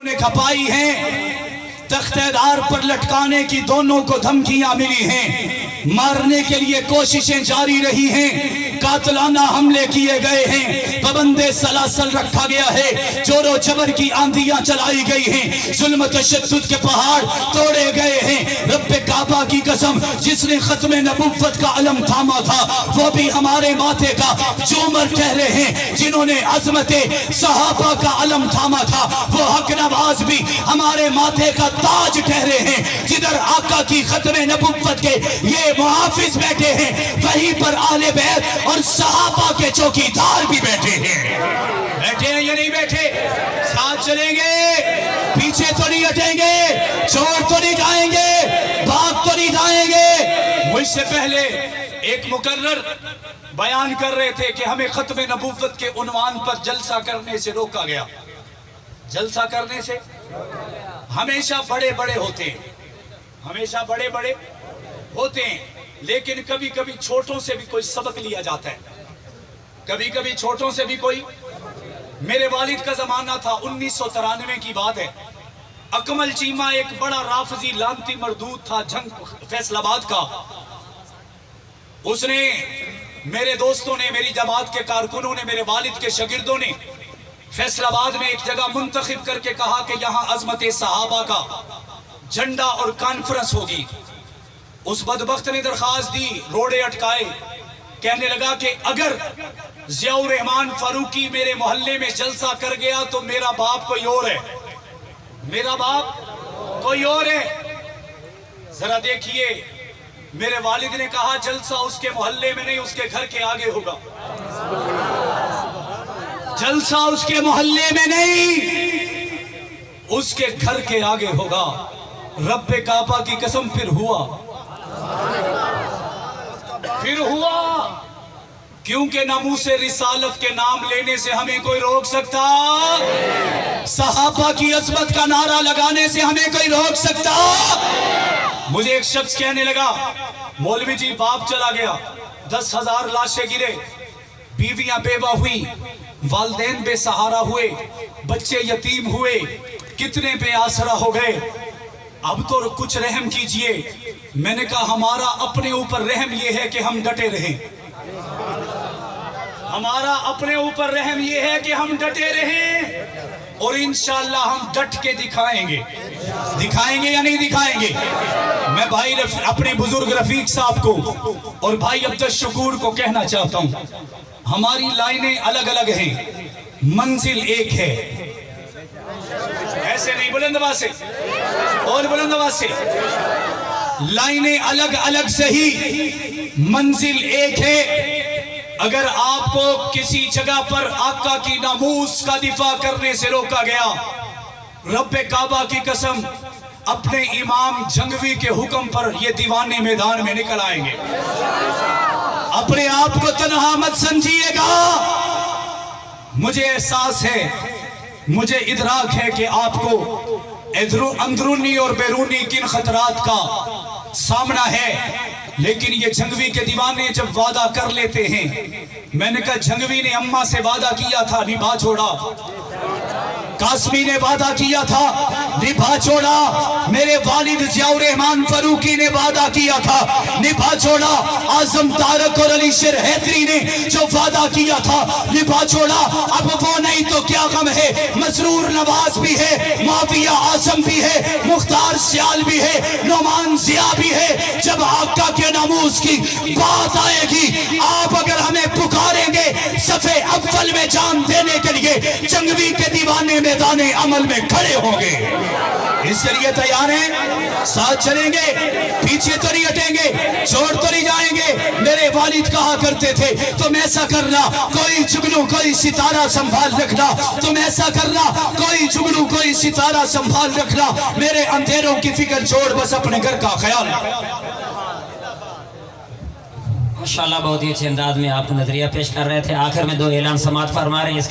ने खपाई हैं, तख्तेदार पर लटकाने की दोनों को धमकियां मिली हैं, मारने के लिए कोशिशें जारी रही हैं, कातलाना हमले किए गए हैं, पाबंदे सलासल रखा गया है, जोरो जबर की आंधियां चलाई गई हैं, जुल्म तशद्दुद के पहाड़ तोड़े गए हैं। रब्बे काबा की कसम, जिसने खत्मे नबुव्वत का अलम थामा था वो भी हमारे माथे का जोमर कह रहे हैं। जिन्होंने अजमते सहाबा का अलम थामा था वो हक नवाज भी हमारे माथे का ताज कह रहे हैं। जिधर आका की खत्मे नबुव्वत के ये मुहाफिज बैठे हैं, वहीं पर आले बैत और सहाबा के चौकीदार भी बैठे हैं। बैठे हैं या नहीं बैठे? साथ चलेंगे, पीछे तो नहीं हटेंगे, छोड़ तो नहीं जाएंगे, भाग तो नहीं जाएंगे। मुझसे पहले एक मुकर्रर बयान कर रहे थे कि हमें खत्मे नबुव्वत के उन्वान पर जलसा करने से रोका गया। जलसा करने से हमेशा बड़े बड़े होते हैं, हमेशा बड़े बड़े होते हैं, लेकिन कभी कभी छोटों से भी कोई सबक लिया जाता है, कभी कभी छोटों से भी कोई। मेरे वालिद का जमाना था, 1993 की बात है। अकमल चीमा एक बड़ा राफजी लानती मरदूद था, जंग फैसलाबाद का। उसने, मेरे दोस्तों ने, मेरी जमात के कारकुनों ने, मेरे वालिद के शागिर्दों ने फैसलाबाद में एक जगह मुंतखब करके कहा कि यहां अजमते सहाबा का झंडा और कॉन्फ्रेंस होगी। उस बदबख्त ने दरखास्त दी, रोड़े अटकाए, कहने लगा कि अगर ज़ियाउर रहमान फारूकी मेरे मोहल्ले में जलसा कर गया तो मेरा बाप कोई और है, मेरा बाप कोई और है। जरा देखिए, मेरे वालिद ने कहा जलसा उसके मोहल्ले में नहीं, उसके घर के आगे होगा। जलसा उसके मोहल्ले में नहीं, उसके घर के आगे होगा। रब्बे काबा की कसम, फिर हुआ, फिर हुआ। क्योंकि नामूसे रिसालत के नाम लेने से हमें कोई रोक सकता? सहाबा की अज़मत का नारा लगाने से हमें कोई रोक सकता? मुझे एक शख्स कहने लगा, मौलवी जी बाप चला गया, 10,000 लाशें गिरे, बीवियां बेवा हुई, वालिदैन बेसहारा हुए, बच्चे यतीम हुए, कितने बेआसरा हो गए, अब तो कुछ रहम कीजिए। मैंने कहा हमारा अपने ऊपर रहम यह है कि हम डटे रहें, हमारा अपने ऊपर रहम यह है कि हम डटे रहें, और इंशाअल्लाह हम डट के दिखाएंगे। दिखाएंगे या नहीं दिखाएंगे? मैं भाई अपने बुजुर्ग रफीक साहब को और भाई अब्दुल शकूर को कहना चाहता हूं, हमारी लाइनें अलग अलग हैं, मंजिल एक है। ऐसे नहीं, बुलंद आवाज से और बुलंद आवाज से। लाइनें अलग अलग सही, मंजिल एक है। अगर आपको किसी जगह पर आका की नामूस का दिफा करने से रोका गया, रब्बे काबा की कसम, अपने इमाम जंगवी के हुक्म पर ये दीवाने मैदान में निकल आएंगे। अपने आप को तन्हा मत समझिएगा। मुझे एहसास है, मुझे इदराक है कि आपको अंदरूनी और बैरूनी किन खतरात का सामना है, लेकिन ये जंगवी के दीवाने जब वादा कर लेते हैं, मैंने कहा जंगवी ने अम्मा से वादा किया था, निभा छोड़ा। कासमी ने वादा किया था, निभा छोड़ा। मेरे वालिद ज़ियाउर रहमान फारूकी ने वादा किया था, निभा छोड़ा। आजम तारक और अली शेर हैदरी ने जो वादा किया था, निभा छोड़ा। अब वो नहीं तो क्या गम है, मसरूर नवाज भी है, माविया आसम भी है, मुख्तार सियाल भी है, नोमान जिया भी है। जब आका के नामूस की बात आएगी, आप अगर हमें पुकारेंगे सफे अव्वल में जान देने के लिए, जंगवी के दीवाने मैदाने अमल में खड़े होंगे। इसके लिए तैयार हैं? साथ चलेंगे, पीछे तो नहीं हटेंगे, छोड़ तो नहीं जाएंगे। मेरे वालिद कहा करते थे, तुम ऐसा करना, कोई जुगनू कोई सितारा संभाल रखना, तुम ऐसा करना, कोई जुगनू कोई सितारा संभाल रखना। मेरे अंधेरों की फिक्र छोड़, बस अपने घर का ख्याल। माशाअल्लाह, बहुत ही अच्छे अंदाज में आप नजरिया पेश कर रहे थे। आखिर में दो ऐलान समाअत फरमा रहे हैं।